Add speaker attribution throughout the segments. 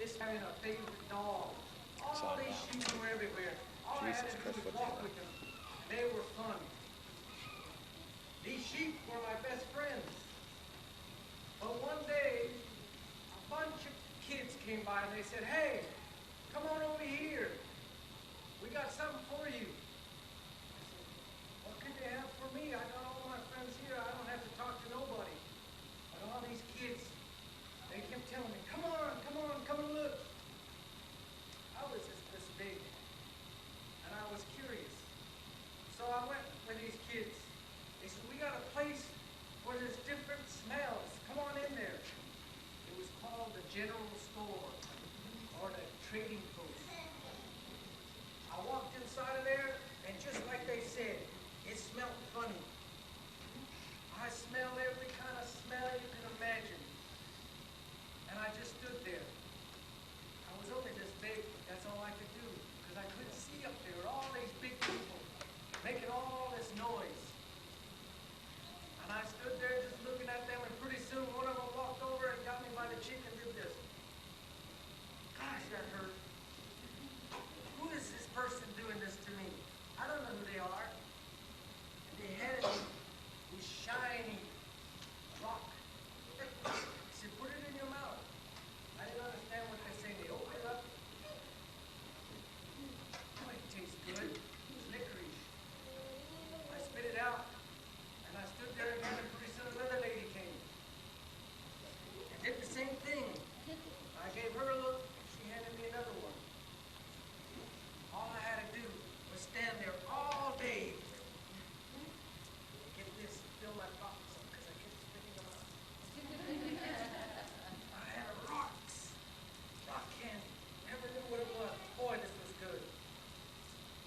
Speaker 1: kids having a favorite dog. All these sheep were everywhere. All I had to do was walk with them. And they were fun. These sheep were my best friends. But one day, a bunch of kids came by and they said, "Hey, come on over here. We got something for you." I said, "What could they have for me? I got all my friends here. I don't have to talk to nobody." But all these kids, they kept telling me, come on, come and look." I was just this big, and I was curious. So I went with these kids. They said, "We got a place where there's different smells. Come on in there." It was called the general store, or the trading post. I walked inside of there, and just like they said, it smelled funny. I smelled every kind of smell you can imagine. And I just stood there. I was only this big, but that's all I could do, because I couldn't see up there. All these big people making all this noise. And I stood there just looking at them, and pretty soon one of them walked over and got me by the cheek and did this. Gosh, that hurt. Who is this person doing this to me? I don't know who they are. And they handed me this shiny rock. He said, "Put it in your mouth." I didn't understand what they're saying. They opened it up. Oh, it tastes good. It's licorice. I spit it out, and I stood there again, and pretty soon another lady came. And did the same thing. I gave her a look, and she handed me another one. All I had to do was stand there all day. Get this, fill my pockets up, because I kept spitting them out. I had rocks. Rock candy. Never knew what it was. Boy, this was good.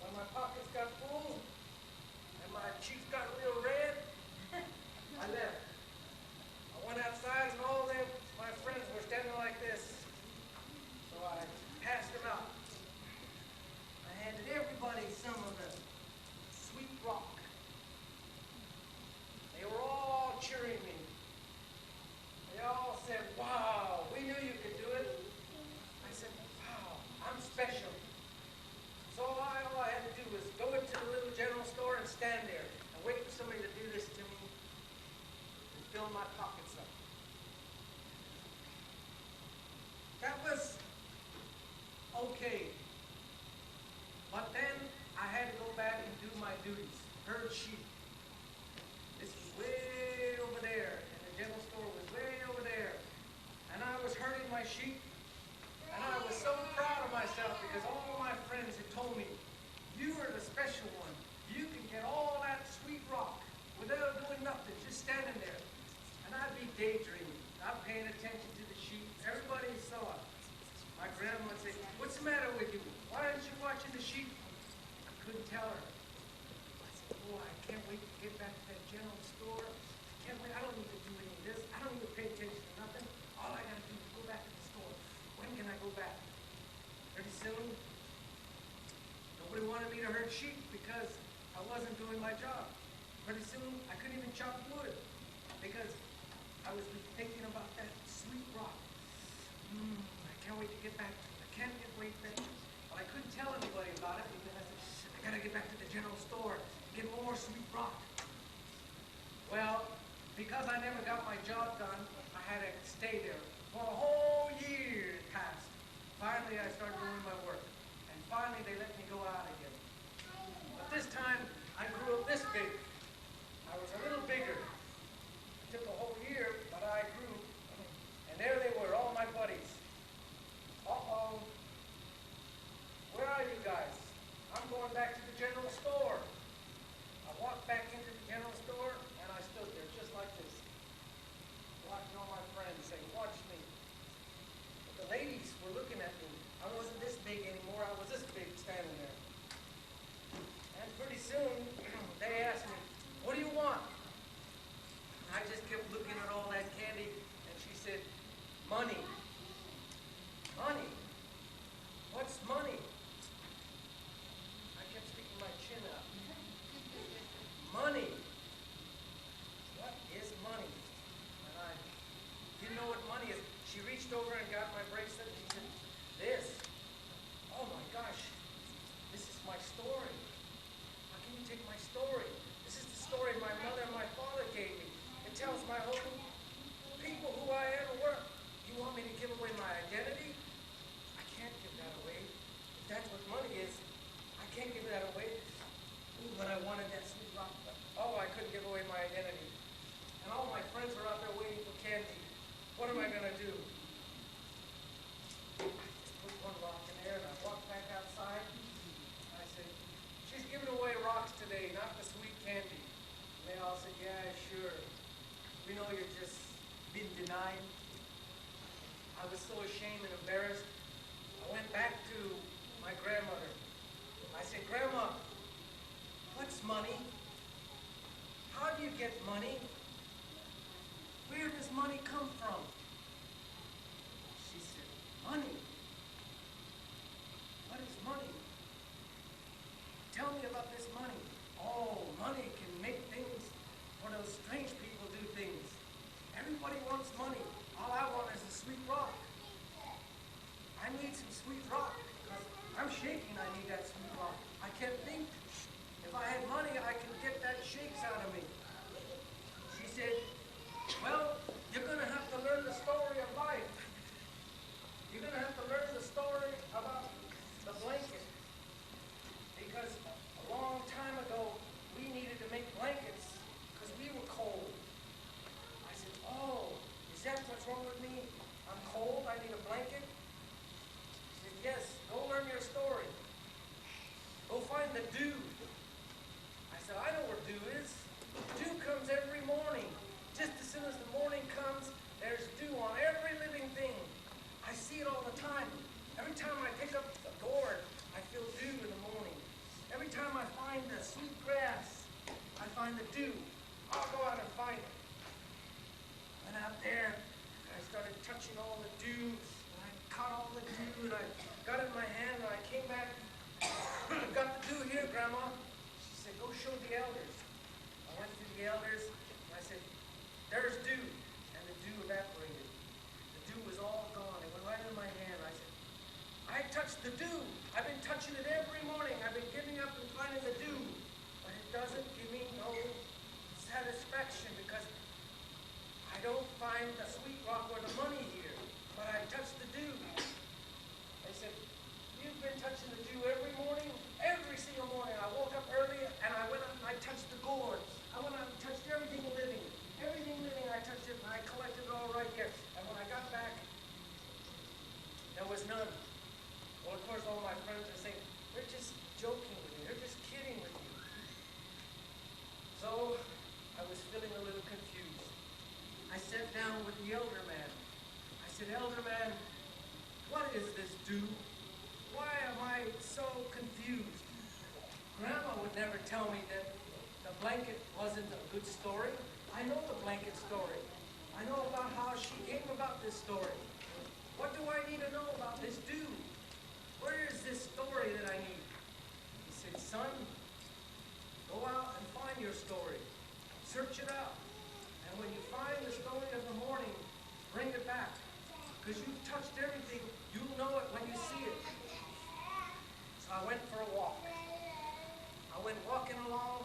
Speaker 1: When my pockets got full and my cheeks got real red, I left. I went outside and all them, my friends were standing like this. So I passed them out. I handed everybody some of the sweet rock. They were all cheering me. They all said, "Wow, we knew you could do it." I said, "Wow, I'm special." So all I had to do was go into the little general store and stand there and wait for somebody to do this to me and fill my pockets up. That was okay. But then I had to go back and do my duties. Herd sheep. This was way over there, and the general store was way over there. And I was herding my sheep, and I was so proud of myself because all my friends had told me, "You are the special one. You can get all that sweet rock without doing nothing, just standing there." And I'd be daydreaming. I'm paying attention to the sheep. Everybody saw it. My grandma would say, "What's the matter with you? Why aren't you watching the sheep?" I couldn't tell her. I said, "Oh, I can't wait to get back to that general store. I can't wait. I don't need to do any of this. I don't need to pay attention to nothing. All I got to do is go back to the store. When can I go back?" Pretty soon, nobody wanted me to herd sheep because I wasn't doing my job. Pretty soon, I couldn't even chop wood because I was thinking about that sweet rock. I can't wait to get back to it. I can't wait back. But I couldn't tell anybody about it because I said, "I gotta get back to the general store and get more sweet rock." Well, because I never got my job done, I had to stay there. For a whole year passed. Finally, I started doing my work. And finally, they let me go out again. But this time, I grew up this big. I was a little bigger. It took a whole year, but I grew. And there they were, all my buddies. Uh-oh. Where are you guys? I'm going back to the general store. I walked back into the general store, and I stood there just like this, watching all my friends say, "Watch me." But the ladies were looking at me. I wasn't this big anymore. I was this big standing there. And pretty soon, they asked me, "What do you want?" And I just kept looking at all that candy, and she said, "Money." "Money? What's money?" I kept sticking my chin out. "Money. What is money?" And I didn't know what money is. She reached over and got my bracelet, and she said, I wanted that sweet rock. But, oh, I couldn't give away my identity. And all my friends are out there waiting for candy. What am I going to do? I just put one rock in there and I walked back outside. And I said, she's giving away rocks today, not the sweet candy. And they all said, yeah, sure. We know you're just been denied. I was so ashamed and embarrassed. I went back to my grandmother. I said, Grandma, what's money? How do you get money? Where does money come from? She said, money? What is money? Tell me about this money. Oh, money can make things for those strange people do things. Everybody wants money. All I want is a sweet rock. I need some sweet rock. I'm shaking, I need that sweet rock. I can't think. If I had money, I could get that shakes out of me. She said, well, you're going to have to learn the story of life. You're going to have to learn the story about the blanket. Because a long time ago, we needed to make blankets because we were cold. I said, oh, is that what's wrong with me? I'm cold, I need a blanket? She said, yes, go learn your story. Go find the dew. I said, I know where dew is. Dew comes every morning. Just as soon as the morning comes, there's dew on every living thing. I see it all the time. Every time I pick up the gourd, I feel dew in the morning. Every time I find the sweet grass, I find the dew. I'll go out and find it. Went out there, and I started touching all the dew, and I caught all the dew, and I got it in my hand, and I came back. Got the dew here, Grandma. She said, go show the elders. I went to the elders, and I said, there's dew. And the dew evaporated. The dew was all gone. It went right in my hand. I said, I touched the dew. I've been touching it every morning. I've been giving up and finding the dew. But it doesn't give me no satisfaction because I don't find the sweet rock or the money here. But I touched the dew. They said, you've been touching the dew every morning? Every single morning. I woke up early and I went out and I touched the gourds. I went out and touched everything living. Everything living, I touched it and I collected it all right here. And when I got back, there was none. Well, of course, all my friends are saying, they're just joking with you. They're just kidding with you. So I was feeling a little confused. I sat down with the elder man. I said, Elder man, what is this dew? Why am I so confused? Grandma would never tell me that the blanket wasn't a good story. I know the blanket story. I know about how she came about this story. What do I need to know about this dew? Where is this story that I need? He said, son, go out and find your story. Search it out. And when you find the story of the morning, bring it back. Because you've touched everything. You'll know it when you see it. So I went for a walk. I went walking along,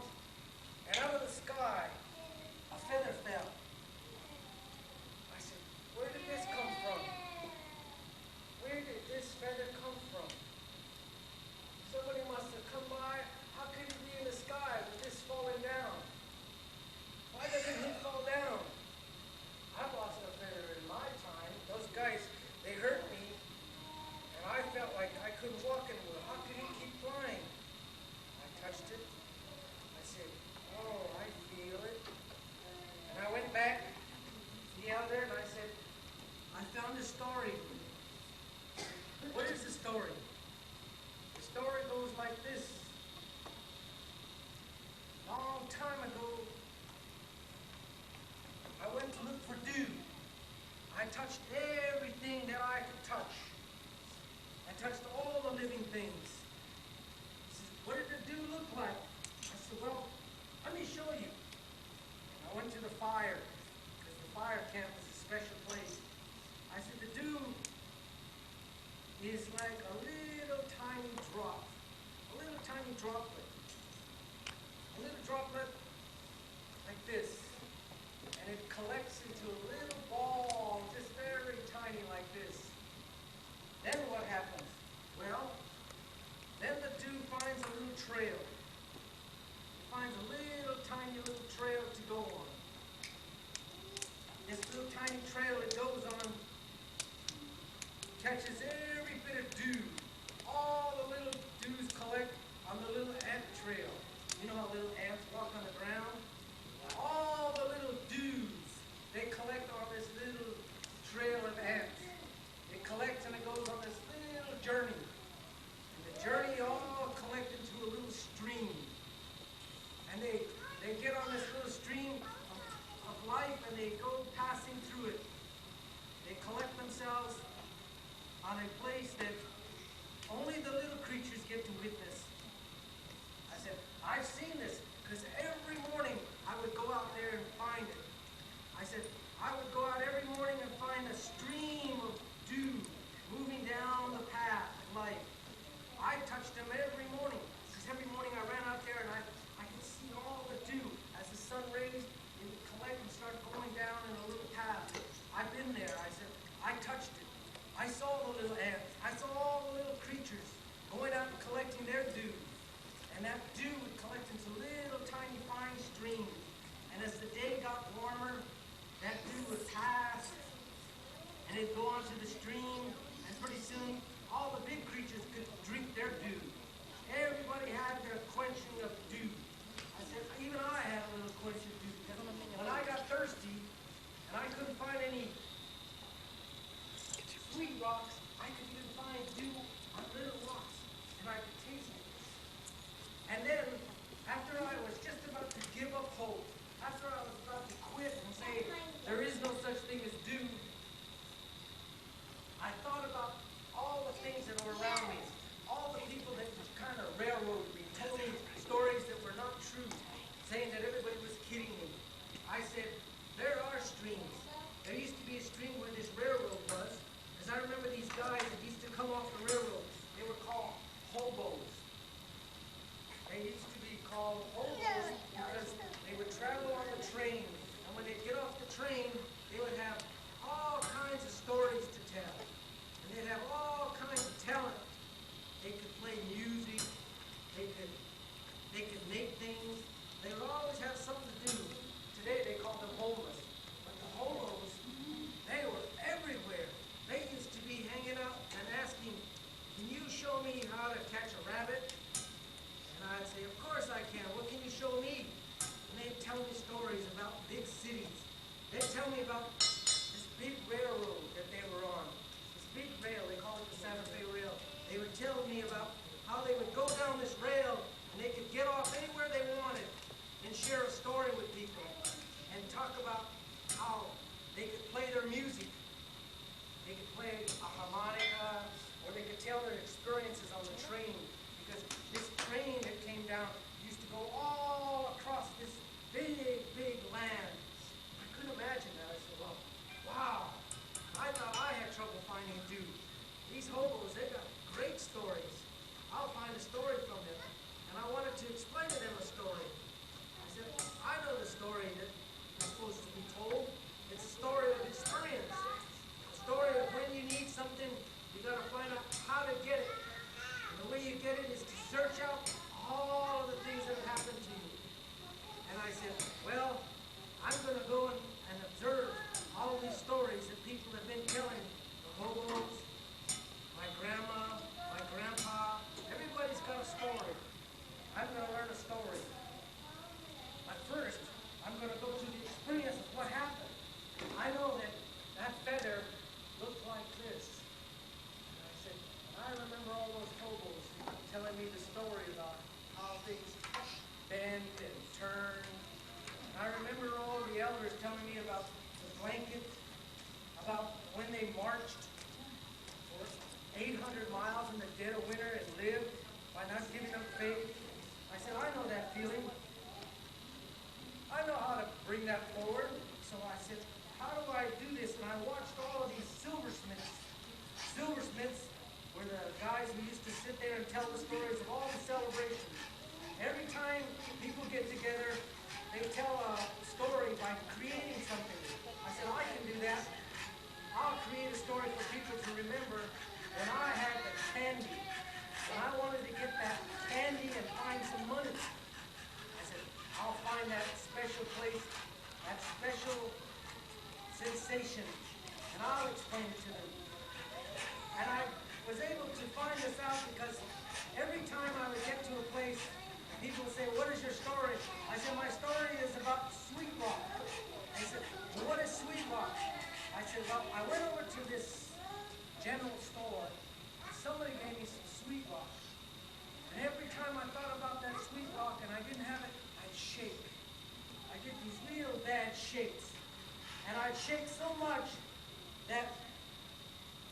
Speaker 1: and out of the sky, a feather fell. I said, where did this come from? Where did this feather come from? Somebody must have come by. How could it be in the sky with this falling down? Why doesn't he fall down? I've lost a feather in my time. Those guys, they hurt me, and I felt like I couldn't walk anymore. How could he keep flying? I touched it. I said, oh, I feel it. And I went back to the elder and I said, I found a story. What is the story? The story goes like this. Long time ago, I went to look for dew. I touched everything that I could touch. I touched all the living things. He says, what did the dew look like? I said, well, let me show you. I went to the fire, because the fire camp was a special place. I said, the dew is like a little tiny drop, a little tiny droplet. A little droplet like this. And it collects into a little ball, just very tiny like this. Then what happens? Well, then the dew finds a little trail. It this little tiny trail it goes on catches every bit of dew. All the little dews collect on the little ant trail. You know how little ants walk on the ground? All the little dews, they collect on this little trail of ants. It collects and it goes on this little journey. And the journey all collect into a little stream. And they get on this little stream of life and they go passing through it. They collect themselves on a place that only the little creatures get to witness. I said, I've seen this because every morning I would go out there and find it. I said, I would go out every morning and find a stream of dew moving down the path of life. I touched them every morning because every morning I ran out there and I could see all the dew as the sun rays, it would collect and start going down in a little path. I've been there. I said, I touched it. I saw the little ants. I saw all the little creatures going out and collecting their dew. And that dew would collect into little tiny fine streams. And as the day got warmer, that dew would pass and it'd go onto the stream. And pretty soon, all the big creatures could drink their dew. Everybody had their quenching of dew. I said, even I had a little quench of dew. Because when I got thirsty and I couldn't find any sweet rocks, I could even find dew on little rocks, and I could taste it. And then, after I was just about to give up hope, after I was about to quit and say, there is no such thing as dew, I thought about all the things that were around me, all the people that just kind of railroaded me, told me stories that were not true, saying that everybody was kidding me. I said, there are streams. There used to be a stream where this railroad was. I remember these guys that used to come off the railroad. They were called hobos. They used to be called hobos because they would travel on the train. And when they'd get off the train, they would have all kinds of stories to tell. And they'd have all kinds of talent. They could play music. They could make things. They would always have something to do. Today they call them homeless. But the hobos, they were everywhere. They used to be hanging out and asking, can you show me how to catch a rabbit? And I'd say, of course I can. What can you show me? And they'd tell me stories about big cities. They'd tell me about this big railroad that they were on. This big rail, they call it the Santa Fe Rail. They would tell me about how they would go down this rail and they could get off anywhere they wanted and share a story with people and talk about how they could play their music. They could play a harmonica, or they could tell their experiences on the train, because this train that came down used to go all across this big, big land. I couldn't imagine that. I said, well, wow. I thought I had trouble finding dew. These hobos, they got great stories. I'll find a story from them. And I wanted to explain to them a story. I said, I know the story that is supposed to be told. It's a story of experience. Story of when you need something, you got to find out how to get it. And the way you get it is to search out all of the things that have happened to you. And I said, well, I'm going to go and observe all these stories that people have been telling. The hobos, my grandma, my grandpa, everybody's got a story. I'm going to learn a story. But first, I'm going to go through the experience of what happened. I know that feather looked like this. And I said, I remember all those hobos telling me the story about how things bend and turn. And I remember all the elders telling me about the blanket, about when they marched for 800 miles in the dead of winter and lived by not giving up faith. I said, I know that feeling. I know how to bring that forward. So I said, how do I do this? And I watched all of these silversmiths. Silversmiths were the guys who used to sit there and tell the stories of all the celebrations. Every time people get together, they tell a story by creating something. I said, I can do that. I'll create a story for people to remember when I had the candy. When I wanted to get that candy and find some money. I said, I'll find that special place, that special sensation. And I'll explain it to them. And I was able to find this out because every time I would get to a place, people would say, what is your story? I said, my story is about Sweet Rock. They said, well, what is Sweet Rock? I said, well, I went over to this general store. Somebody gave me some Sweet Rock. And every time I thought about that Sweet Rock and I didn't have it, I'd shake. I'd get these real bad shakes. And I'd shake so much that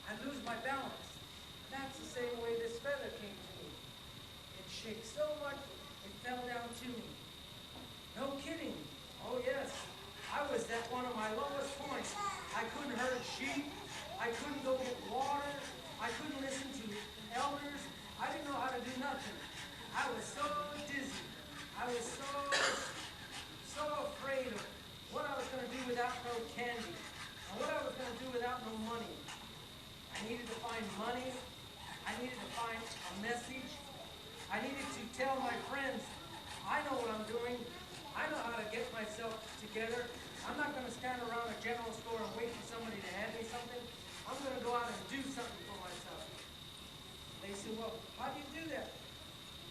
Speaker 1: I'd lose my balance. That's the same way this feather came to me. It shakes so much, it fell down to me. No kidding. Oh yes. I was at one of my lowest points. I couldn't herd sheep. I couldn't go get water. I couldn't listen to elders. I didn't know how to do nothing. I was so dizzy. I was so afraid of what I was going to do without no candy. And what I was going to do without no money. I needed to find money. I needed to find a message. I needed to tell my friends, I know what I'm doing. I know how to get myself together. I'm not going to stand around a general store and wait for somebody to hand me something. I'm going to go out and do something for myself. They said, well, how do you do that?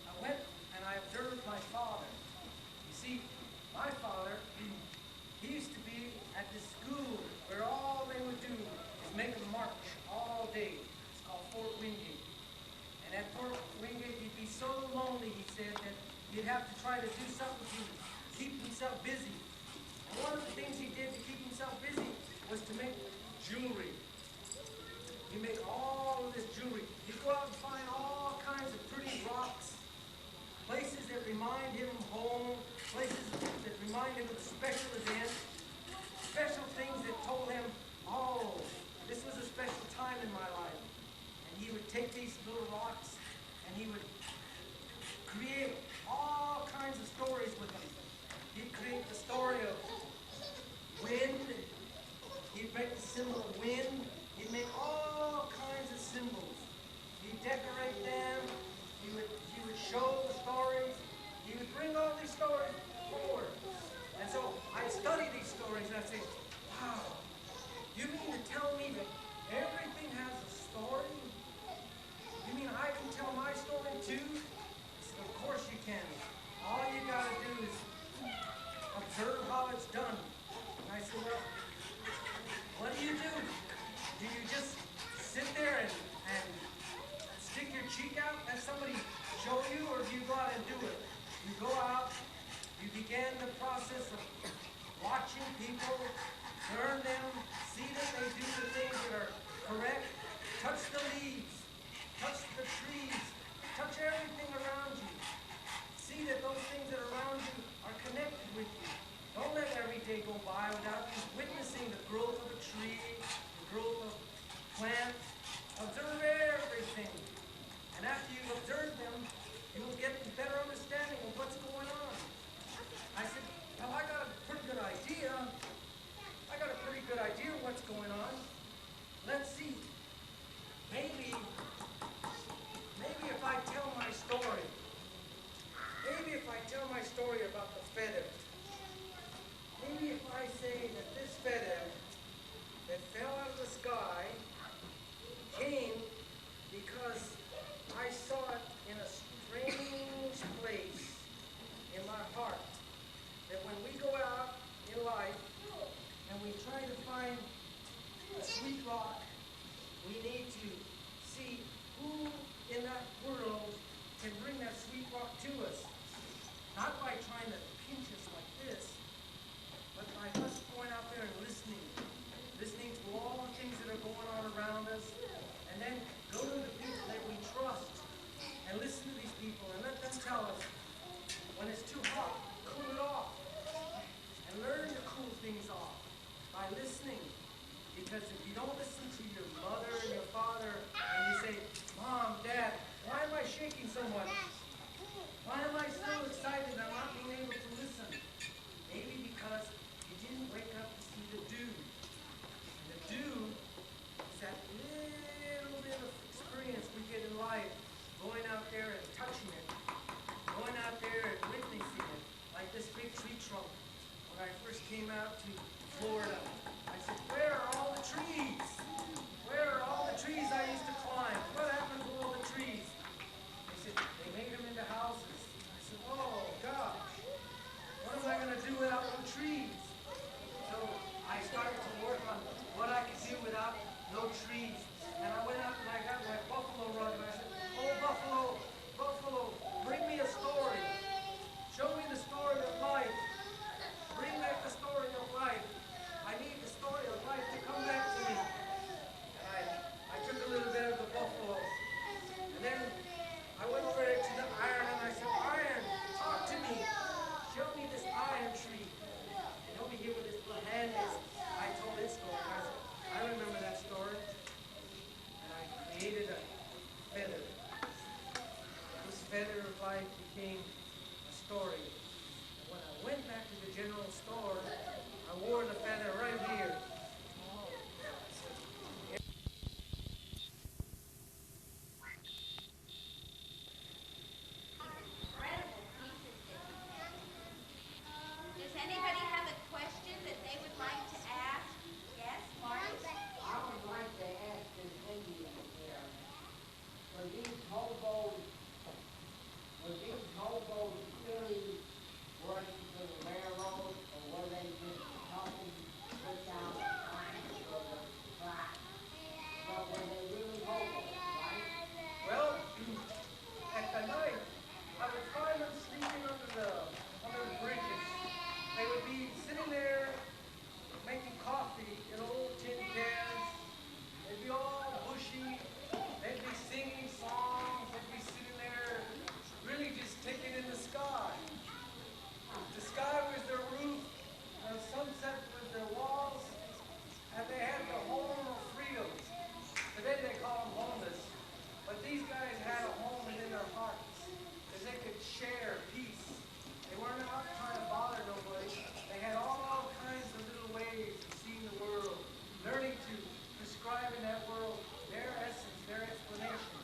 Speaker 1: I went and I observed my father. You see, my father, he used to be at this school where all they would do is make a march all day. It's called Fort Wingate. And at Fort Wingate, he'd be so lonely, he said, that he'd have to try to do something to keep himself busy. And one of the things he did to keep himself busy was to make jewelry. He'd make all of this jewelry. He'd go out and find all kinds of pretty rocks, places that remind him of home, places that remind him of a special event, special things that told him, oh, this was a special time in my life. And he would take these little rocks and he would create all kinds of stories with them. He'd create the story of wind. He'd make the symbol of wind. He'd make all kinds of symbols. He'd decorate them. He would show the stories. He would bring all these stories forward. And so I'd study these stories and I'd say, wow, you mean to tell me that everything has a story? You mean I can tell my story too? I said, of course you can. All you got to do is observe how it's done. And I said, well, what do? Do you just sit there and stick your cheek out and somebody show you, or do you go out and do it? You go out, you begin the process of watching people, learn them, see that they do the things that are correct, touch the leaves, touch the trees, touch everything around you. See that those things that are around you are connected with you. Don't let every day go by without you witnessing the growth of a tree, the growth of plants. Observe everything. And after you've observed them, you will get a better understanding of what's going on. I said, well, I got a pretty good idea. I got a pretty good idea of what's going on. Let's see. Maybe if I tell my story, about the feather, maybe if I say that this feather that fell out of the sky came because I saw it in a strange place in my heart. That when we go out in life and we try to find a sweet rock, we need to see who in that world can bring that sweet rock to us. Not by trying to pinch us like this, but by us going out there and listening to all the things that are going on around us, and then go to the people that we trust and listen to these people and let them tell us when it's too hot, cool it off, and learn to cool things off by listening. Because if you don't listen to your mother and your father and you say, Mom, Dad, why am I shaking so much? Why am I so excited I'm not being able to listen? Maybe because you didn't wake up to see the dew. And the dew is that little bit of experience we get in life, going out there and touching it, going out there and witnessing it, like this big tree trunk. When I first came out to Florida, I said, where are all the trees? Where are all the trees I used to climb? What happened to all the trees? They said, they made them into houses. I said, oh gosh, what am I going to do without no trees? So I started to work on what I could do without no trees. And I went out and I got my buffalo rug and I said, oh buffalo, buffalo, bring me a story. Show me the story of life. Bring back the story of life. I need the story of life to come back to me. And I took a little bit of the buffalo. And then I went over to the iron and I said, iron, talk to me. Show me this iron tree. And over here with this little hand is, I told this story. I remember that story. And I created a feather. This feather of life became a story. When I went back to the general store, I wore the feather right here.
Speaker 2: Does anybody have a question that they would like to ask? Yes, Marty?
Speaker 3: I would like to ask this Indian here, were these hobos really working for the railroad, or were they just helping push out lines for the track? But were they really hobos, right?
Speaker 1: Well, at the night, I would find them sleeping under the bridges. They would be sitting there making coffee in old tin cans. They'd be all bushy. They'd be singing songs. They'd be sitting there really just taking in the sky. The sky was their roof. The sunset was their walls. And they had the home of freedom. Today they call them homeless. But these guys had a home within their hearts. Because they could share peace. They weren't out trying to bother nobody. They had all kinds of little ways of seeing the world, learning to describe in that world their essence, their explanation.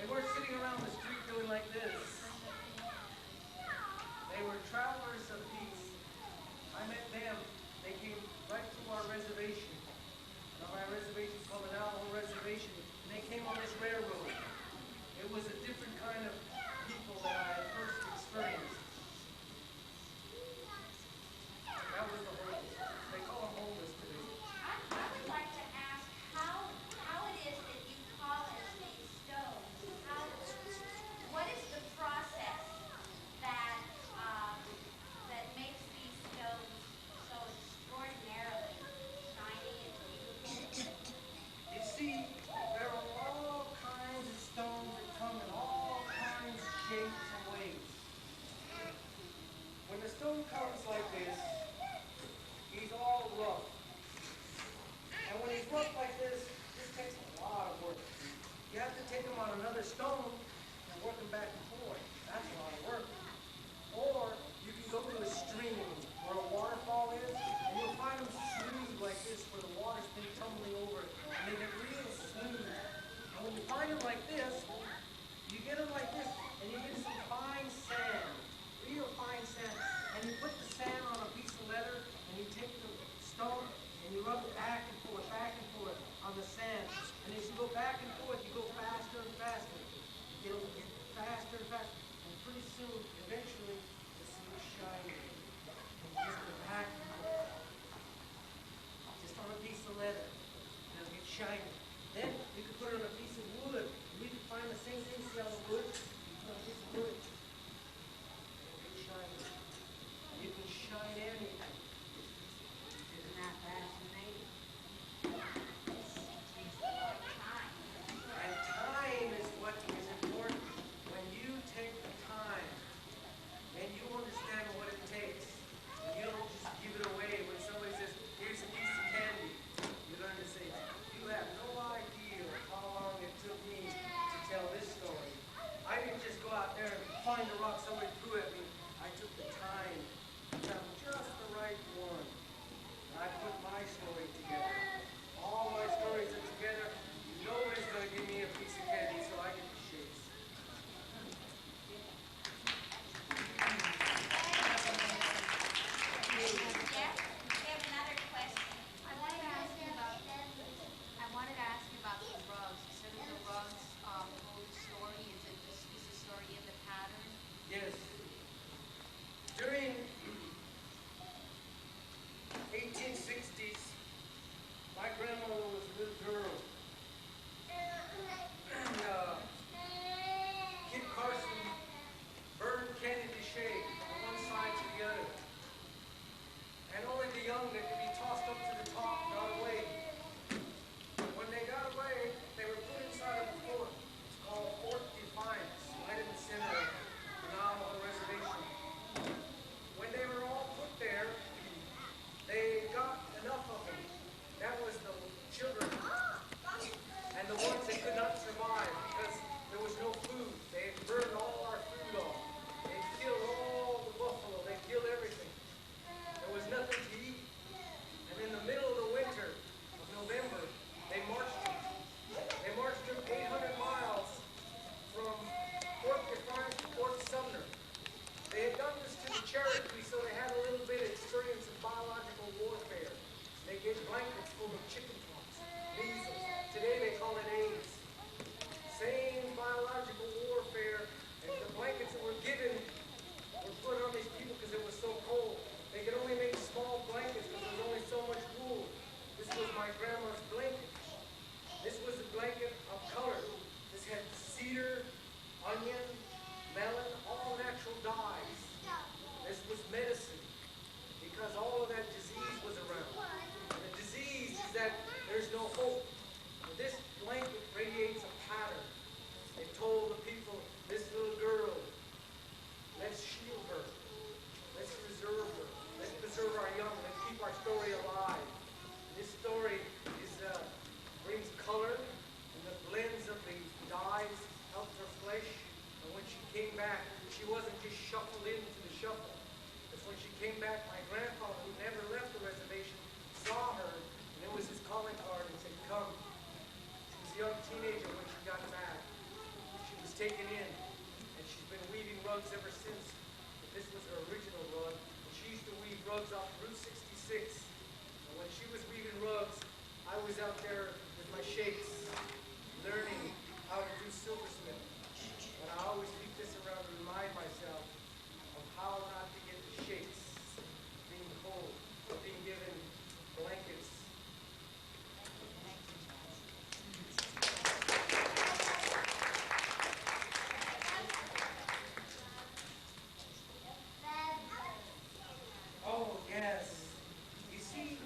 Speaker 1: They weren't sitting around the street doing like this. They were travelers of peace. I met them. They came right to our reservation. Now our reservation is called the Navajo Reservation. And they came on this railroad. It was a different kind of people that I had first experienced. That was the homeless. They call them homeless today.
Speaker 2: I would like to ask how it is that you polish these stones. What is the process that that makes these stones so extraordinarily shiny and beautiful?
Speaker 1: You see, there are all kinds of stones that come in all kinds of shapes and ways. When the stone comes like this, he's all rough. And when he's rough like this takes a lot of work. You have to take him on another stone and work him back and forth. That's a lot of work. Or you can go to a stream where a waterfall is, and you'll find them smooth like this where the water's been tumbling over it. And they get real smooth. And when you find them like this, you get them like this, and you get some fine sand, real fine sand. And you put the sand on a piece of leather, and you take the stone, and you rub it back and forth on the sand. And as you go back and forth, you go faster and faster. It'll get faster and faster. And pretty soon, Cherokee, so they had a little bit of experience in biological warfare. They get blankets full of chicken pox, measles. Today they call it AIDS. Same biological warfare, and the blankets that were given were put on these people because it was so cold. They could only make small blankets because there was only so much wool. This was my grandma's blanket. This was a blanket of color. This had cedar, onion, melon, all natural dyes. This was medicine because all of that disease was around. And the disease is that there's no hope. But this blanket radiates a pattern. They told the people, this little girl, let's shield her. Let's preserve her. Let's preserve our young. Let's keep our story alive. This story brings color, and the blends of the dyes helped her flesh. And when she came back, she wasn't just shuffled into the shuffle. Because when she came back, my grandfather, who never left the reservation, saw her, and it was his calling card and said, come. She was a young teenager when she got back. She was taken in, and she's been weaving rugs ever since. But this was her original rug, and she used to weave rugs off Route 66. And when she was weaving rugs, I was out there with my shakes, learning how to do silversmith. And I always keep this around to remind myself of how not to get the shakes, being cold, being given blankets. Oh, yes. You see,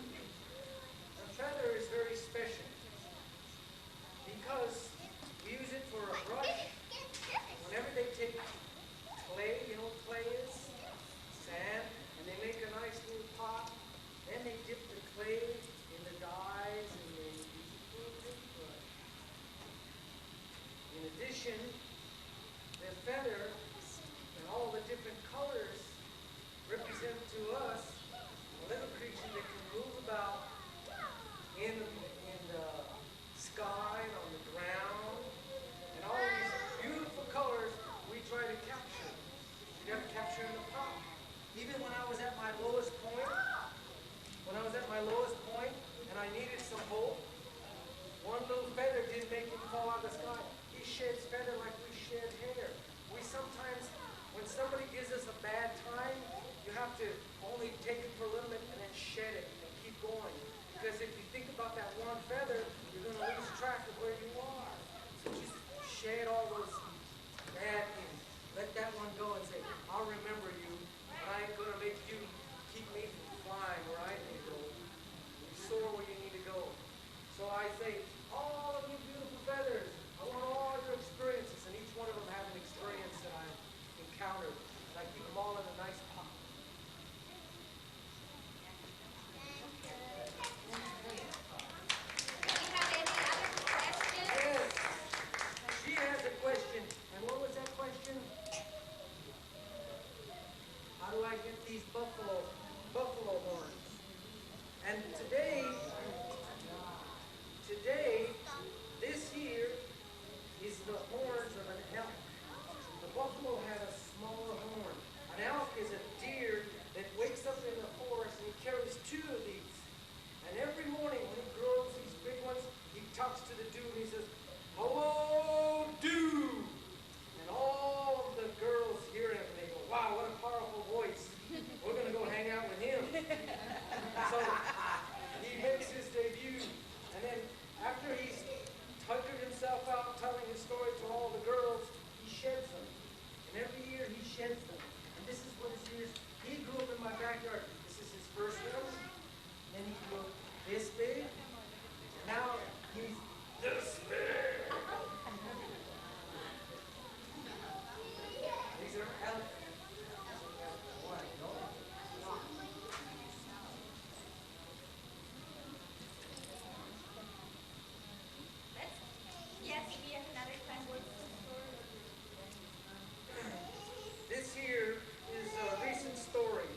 Speaker 1: a feather is very special because we use it for a brush. Whenever they take clay, you know what clay is? Sand, and they make a nice little pot. Then they dip the clay in the dyes and they use it for a paintbrush. In addition, the feather and all the different colors represent to us a little creature that can move about in the sky and on the ground. And all these beautiful colors we try to capture. We got to capture in the pot. Even when I was at my lowest point, and I needed some hope, one little feather didn't make him fall out of the sky. He sheds feather like we shed hair. We sometimes, when somebody gives us a bad time, you have to only take it for a little bit and then shed it and keep going. Because if you think about that one feather, you're going to lose track of where you are. So just shed all those bad things. Let that one go and say, I'll remember you, and I ain't going to make you keep me from flying where I need to go. You soar where you need to go. So I say, all of you beautiful feathers, I want all your experiences, and each one of them have an experience that I've encountered. And I keep them all in a nice pot. Yes. She has a question. And what was that question? How do I get these buffalo horns? And today, this here is the horns of an elk. The buffalo had a smaller horn. An elk is a deer that wakes up in the forest and he carries two of these. And every morning when he grows these big ones, he talks to the dew and he says, hello, dew! And all of the girls hear him and they go, wow, what a powerful voice. We're going to go hang out with him. So he makes his debut. And then after he's tuckered himself out telling his story to all the girls, he sheds them. And every year he sheds them. And this is what his years. He grew up in my backyard. This is his first one. Then he grew up this big. And now he's this big. These are elephants.
Speaker 2: Yes, we have another question.
Speaker 1: This here is a recent story.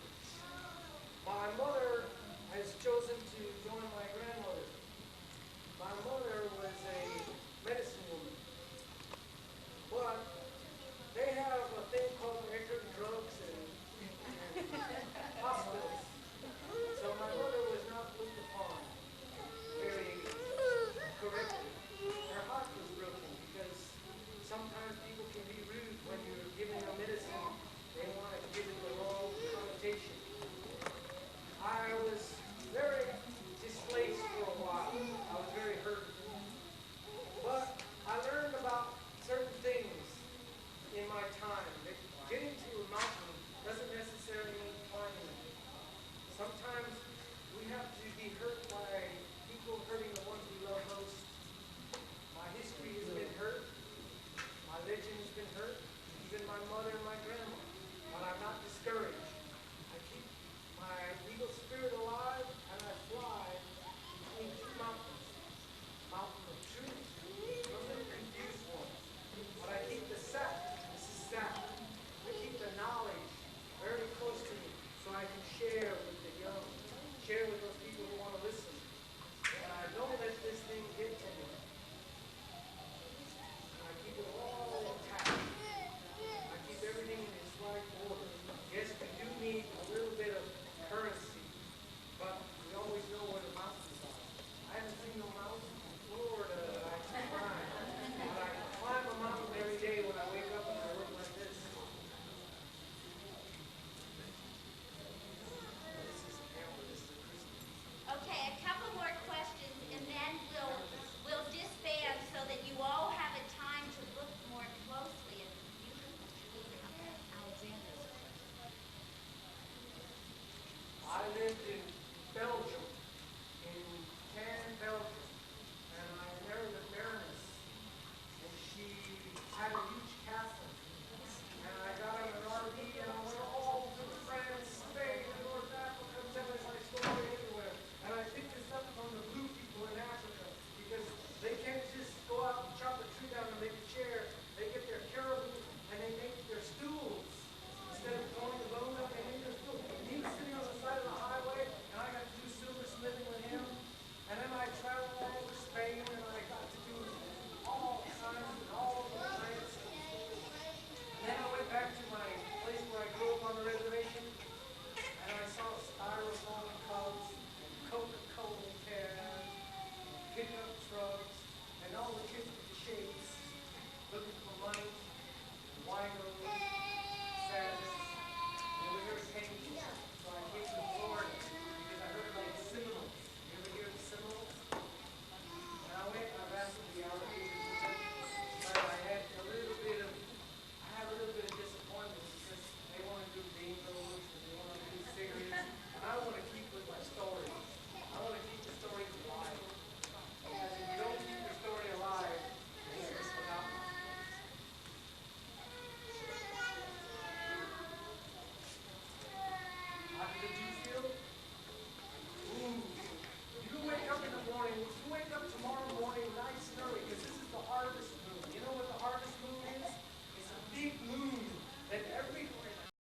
Speaker 1: in